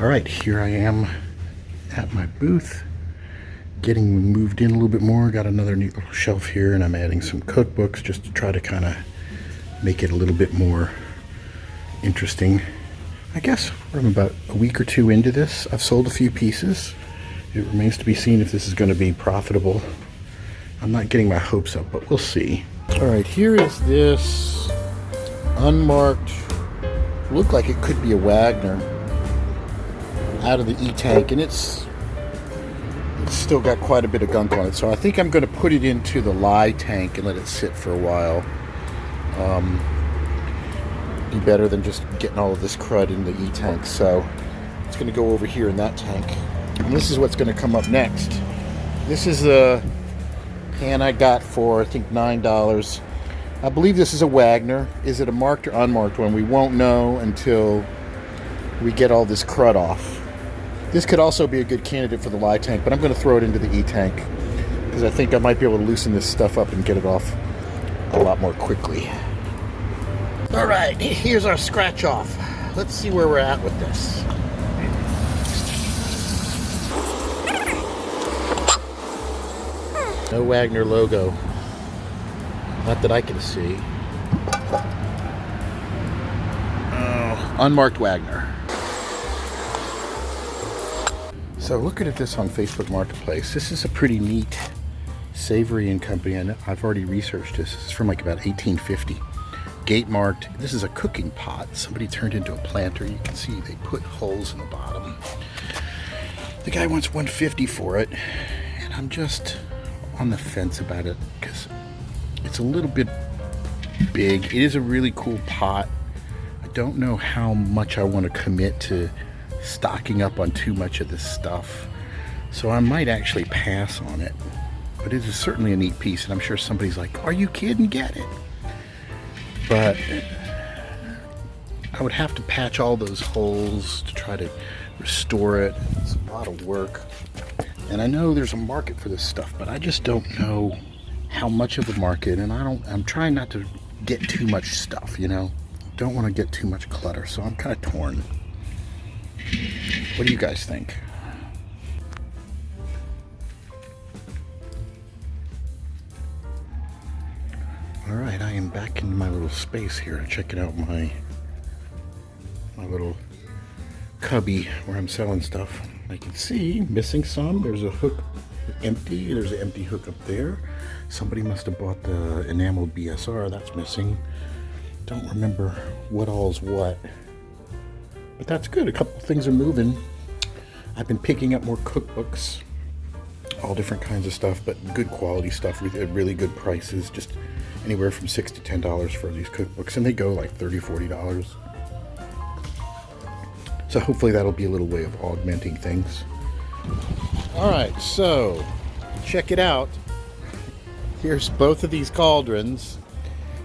All right, here I am at my booth, getting moved in a little bit more. Got another neat little shelf here, and I'm adding some cookbooks just to try to kind of make it a little bit more interesting. I guess I'm about a week or two into this. I've sold a few pieces. It remains to be seen if this is going to be profitable. I'm not getting my hopes up, but we'll see. All right, here is this unmarked, looked like it could be a Wagner, out of the E-tank, and it's still got quite a bit of gunk on it, so I think I'm going to put it into the lye tank and let it sit for a while. Be better than just getting all of this crud in the E-tank, so it's going to go over here in that tank. And this is what's going to come up next. This is a pan I got for, I think, $9. I believe this is a Wagner. Is it a marked or unmarked one? We won't know until we get all this crud off. This could also be a good candidate for the lye tank, but I'm going to throw it into the E-tank because I think I might be able to loosen this stuff up and get it off a lot more quickly. All right, here's our scratch off. Let's see where we're at with this. No Wagner logo. Not that I can see. Oh, unmarked Wagner. So looking at this on Facebook Marketplace, this is a pretty neat S0E47 company. I know, I've already researched this. This is from like about 1850. Gate marked. This is a cooking pot. Somebody turned into a planter. You can see they put holes in the bottom. The guy wants $150 for it, and I'm just on the fence about it because it's a little bit big. It is a really cool pot. I don't know how much I want to commit to stocking up on too much of this stuff, so I might actually pass on it. But it is certainly a neat piece, and I'm sure somebody's like, are you kidding? Get it. But I would have to patch all those holes to try to restore it. It's a lot of work, and I know there's a market for this stuff, but I just don't know how much of a market, and I'm trying not to get too much stuff, you know. Don't want to get too much clutter, so I'm kind of torn. What do you guys think? All right, I am back in my little space here, checking out my little cubby where I'm selling stuff. I can see missing some. There's a hook empty. There's an empty hook up there. Somebody must have bought the enameled BSR. That's missing. Don't remember what all's what. But that's good. A couple things are moving. I've been picking up more cookbooks, all different kinds of stuff, but good quality stuff with really good prices, just anywhere from $6 to $10 for these cookbooks, and they go like $30, $40. So hopefully that'll be a little way of augmenting things. All right, so check it out. Here's both of these cauldrons.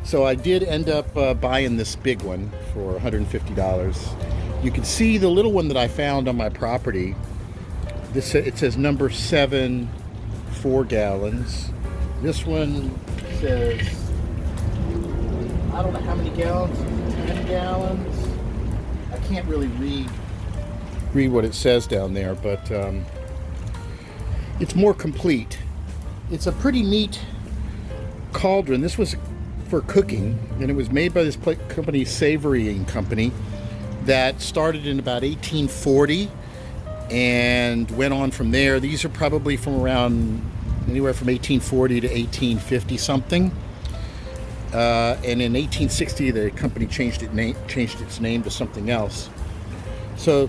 So I did end up buying this big one for $150. You can see the little one that I found on my property. This, it says number 7, 4 gallons. This one says, I don't know how many gallons, 10 gallons. I can't really read what it says down there, but it's more complete. It's a pretty neat cauldron. This was for cooking, and it was made by this company, S0E47 company, that started in about 1840 and went on from there. These are probably from around anywhere from 1840 to 1850 something. And in 1860, the company changed its name to something else. So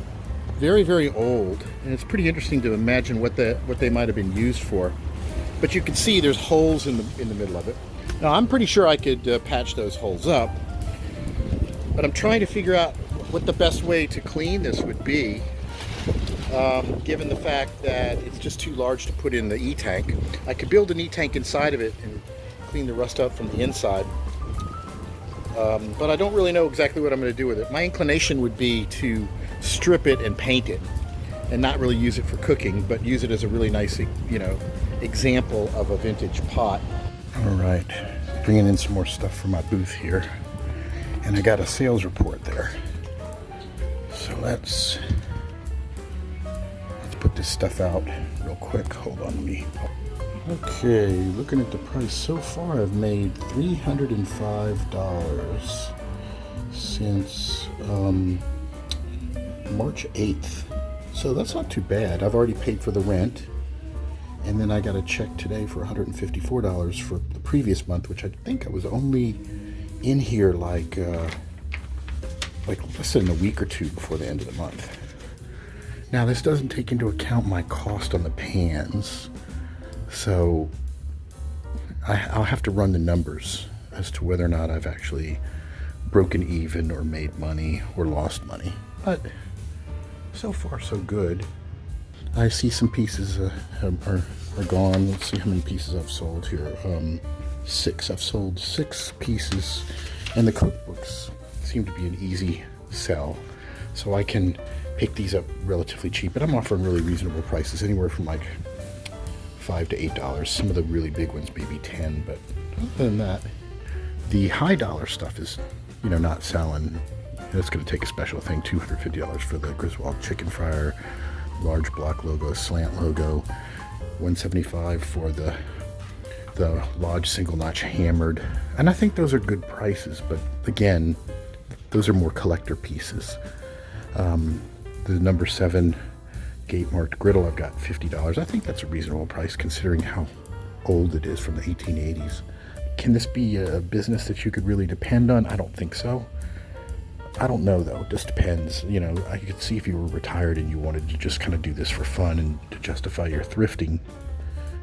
very, very old, and it's pretty interesting to imagine what they might have been used for. But you can see there's holes in the middle of it. Now I'm pretty sure I could patch those holes up, but I'm trying to figure out what the best way to clean this would be, given the fact that it's just too large to put in the E-tank. I could build an E-tank inside of it and clean the rust up from the inside, but I don't really know exactly what I'm going to do with it. My inclination would be to strip it and paint it, and not really use it for cooking, but use it as a really nice, you know, example of a vintage pot. All right, bringing in some more stuff for my booth here, and I got a sales report there. So let's put this stuff out real quick. Hold on, let me. Okay, looking at the price so far, I've made $305 since March 8th. So that's not too bad. I've already paid for the rent. And then I got a check today for $154 for the previous month, which I think I was only in here like less than a week or two before the end of the month. Now this doesn't take into account my cost on the pans. So I'll have to run the numbers as to whether or not I've actually broken even or made money or lost money. But so far so good. I see some pieces are gone. Let's see how many pieces I've sold here. 6. I've sold 6 pieces, and the cookbooks seem to be an easy sell. So I can pick these up relatively cheap, and I'm offering really reasonable prices, anywhere from like $5 to $8. Some of the really big ones maybe 10, but other than that, the high dollar stuff is, not selling. It's going to take a special thing. $250 for the Griswold chicken fryer, large block logo, slant logo. $175 for the Lodge single notch hammered, and I think those are good prices. But again, those are more collector pieces. The number 7 gate marked griddle, I've got $50. I think that's a reasonable price considering how old it is, from the 1880s. Can this be a business that you could really depend on? I don't think so. I don't know though, it just depends. I could see if you were retired and you wanted to just kind of do this for fun and to justify your thrifting,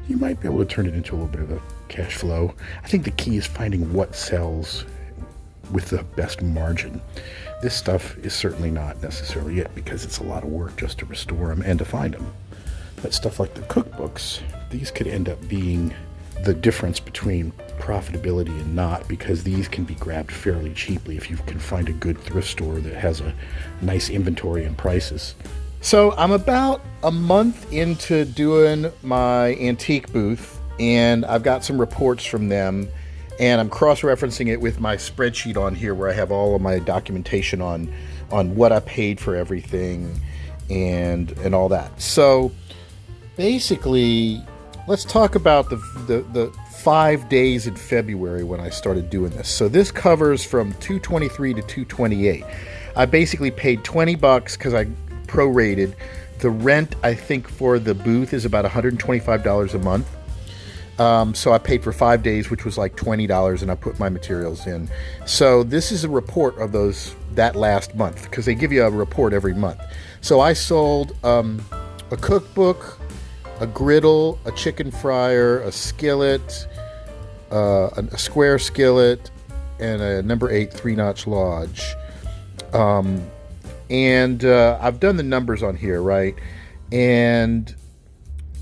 you might be able to turn it into a little bit of a cash flow. I think the key is finding what sells with the best margin. This stuff is certainly not necessarily it, because it's a lot of work just to restore them and to find them. But stuff like the cookbooks, these could end up being the difference between profitability and not, because these can be grabbed fairly cheaply if you can find a good thrift store that has a nice inventory and prices. So I'm about a month into doing my antique booth, and I've got some reports from them, and I'm cross-referencing it with my spreadsheet on here where I have all of my documentation on what I paid for everything and all that. So basically, let's talk about the 5 days in February when I started doing this. So this covers from 2/23 to 2/28. I basically paid $20 because I prorated. The rent, I think, for the booth is about $125 a month. So I paid for 5 days, which was like $20, and I put my materials in. So this is a report of that last month, because they give you a report every month. So I sold a cookbook, a griddle, a chicken fryer, a skillet, a square skillet, and a number 8 3-notch Lodge. And I've done the numbers on here, right? And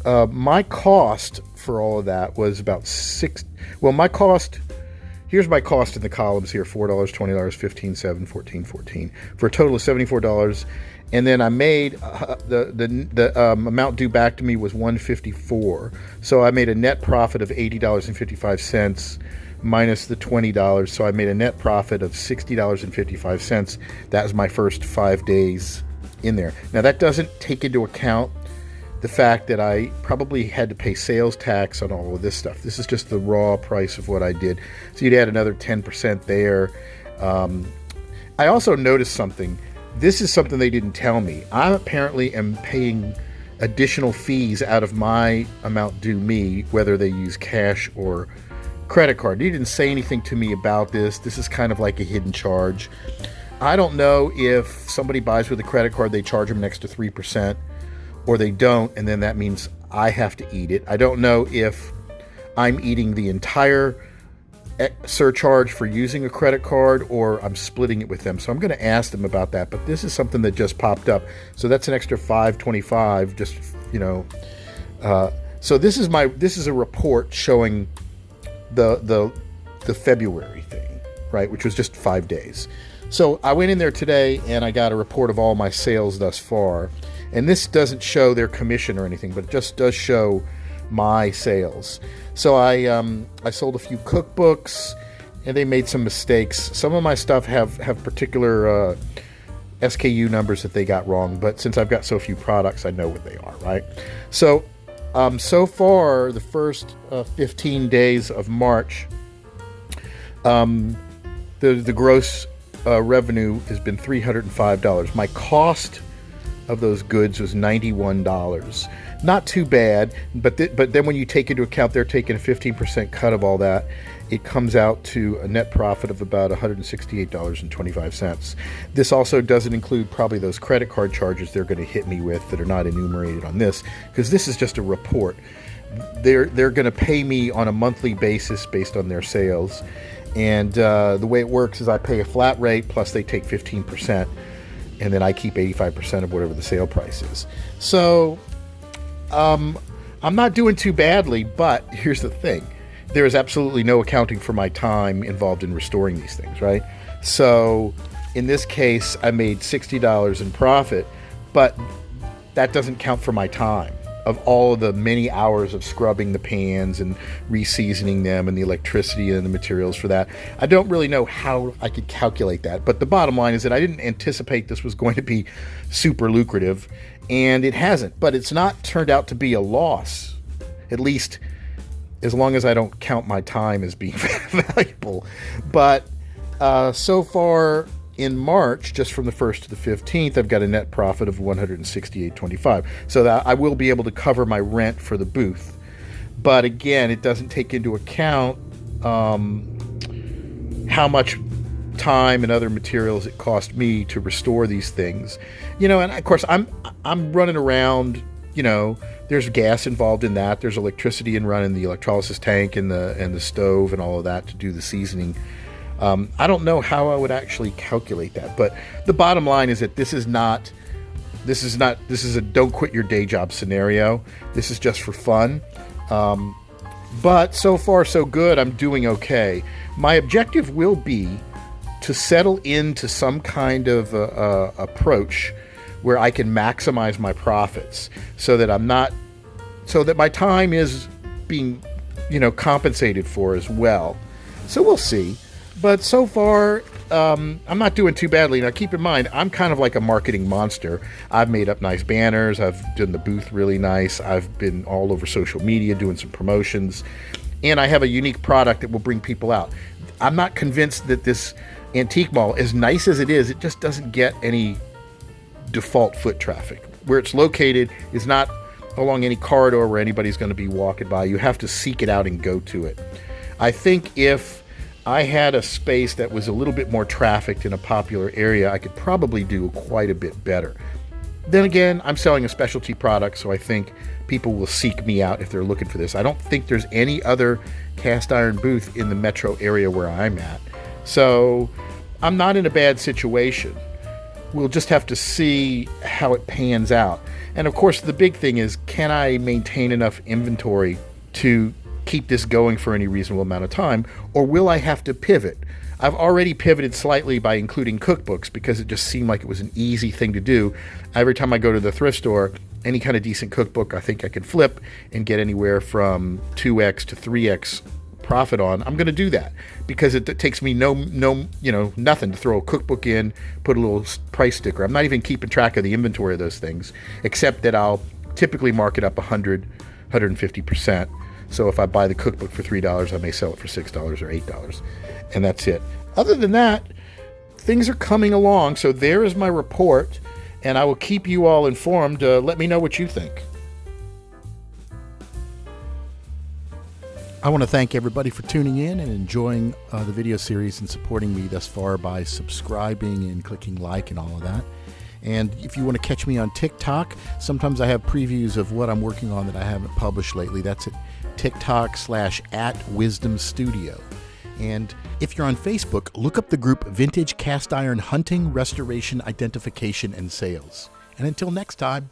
my cost for all of that was about here's my cost in the columns here: $4, $20, $15, $7, $14, $14, for a total of $74. And then I made the amount due back to me was $154. So I made a net profit of $80.55 minus the $20. So I made a net profit of $60.55. That was my first 5 days in there. Now that doesn't take into account the fact that I probably had to pay sales tax on all of this stuff. This is just the raw price of what I did. So you'd add another 10% there. I also noticed something. This is something they didn't tell me. I apparently am paying additional fees out of my amount due me, whether they use cash or credit card. They didn't say anything to me about this. This is kind of like a hidden charge. I don't know if somebody buys with a credit card, they charge them an extra 3%, or they don't, and then that means I have to eat it. I don't know if I'm eating the entire surcharge for using a credit card, or I'm splitting it with them. So I'm going to ask them about that. But this is something that just popped up, so that's an extra $5.25. Just so this is a report showing the February thing, right? Which was just 5 days. So I went in there today and I got a report of all my sales thus far. And this doesn't show their commission or anything, but it just does show my sales. So I sold a few cookbooks, and they made some mistakes. Some of my stuff have particular SKU numbers that they got wrong, but since I've got so few products, I know what they are, right? So, so far, the first 15 days of March, the gross revenue has been $305. My cost of those goods was $91. Not too bad, but then when you take into account they're taking a 15% cut of all that, it comes out to a net profit of about $168.25. This also doesn't include probably those credit card charges they're going to hit me with that are not enumerated on this, because this is just a report. They're going to pay me on a monthly basis based on their sales, and the way it works is I pay a flat rate plus they take 15%, and then I keep 85% of whatever the sale price is. So I'm not doing too badly, but here's the thing. There is absolutely no accounting for my time involved in restoring these things, right? So in this case, I made $60 in profit, but that doesn't count for my time of all of the many hours of scrubbing the pans and reseasoning them and the electricity and the materials for that. I don't really know how I could calculate that, but the bottom line is that I didn't anticipate this was going to be super lucrative, and it hasn't, but it's not turned out to be a loss, at least as long as I don't count my time as being valuable. But so far in March, just from the 1st to the 15th, I've got a net profit of $168.25. So that I will be able to cover my rent for the booth. But again, it doesn't take into account how much time and other materials it cost me to restore these things. And of course I'm running around, there's gas involved in that. There's electricity in running the electrolysis tank and the stove and all of that to do the seasoning. I don't know how I would actually calculate that, but the bottom line is that this is a don't quit your day job scenario. This is just for fun. But so far so good. I'm doing okay. My objective will be to settle into some kind of approach where I can maximize my profits so that my time is being, compensated for as well. So we'll see. But so far, I'm not doing too badly. Now, keep in mind, I'm kind of like a marketing monster. I've made up nice banners. I've done the booth really nice. I've been all over social media doing some promotions. And I have a unique product that will bring people out. I'm not convinced that this antique mall, as nice as it just doesn't get any default foot traffic. Where it's located is not along any corridor where anybody's going to be walking by. You have to seek it out and go to it. I think if I had a space that was a little bit more trafficked in a popular area, I could probably do quite a bit better. Then again, I'm selling a specialty product, so I think people will seek me out if they're looking for this. I don't think there's any other cast iron booth in the metro area where I'm at. So I'm not in a bad situation. We'll just have to see how it pans out. And of course, the big thing is, can I maintain enough inventory to keep this going for any reasonable amount of time, or will I have to pivot? I've already pivoted slightly by including cookbooks because it just seemed like it was an easy thing to do. Every time I go to the thrift store, any kind of decent cookbook I think I can flip and get anywhere from 2x to 3x profit on, I'm going to do that because it takes me nothing to throw a cookbook in, put a little price sticker. I'm not even keeping track of the inventory of those things, except that I'll typically mark it up 150%. So if I buy the cookbook for $3, I may sell it for $6 or $8. And that's it. Other than that, things are coming along. So there is my report, and I will keep you all informed. Let me know what you think. I want to thank everybody for tuning in and enjoying the video series and supporting me thus far by subscribing and clicking like and all of that. And if you want to catch me on TikTok, sometimes I have previews of what I'm working on that I haven't published lately. That's at TikTok/@WisdomStudio. And if you're on Facebook, look up the group Vintage Cast Iron Hunting, Restoration, Identification, and Sales. And until next time.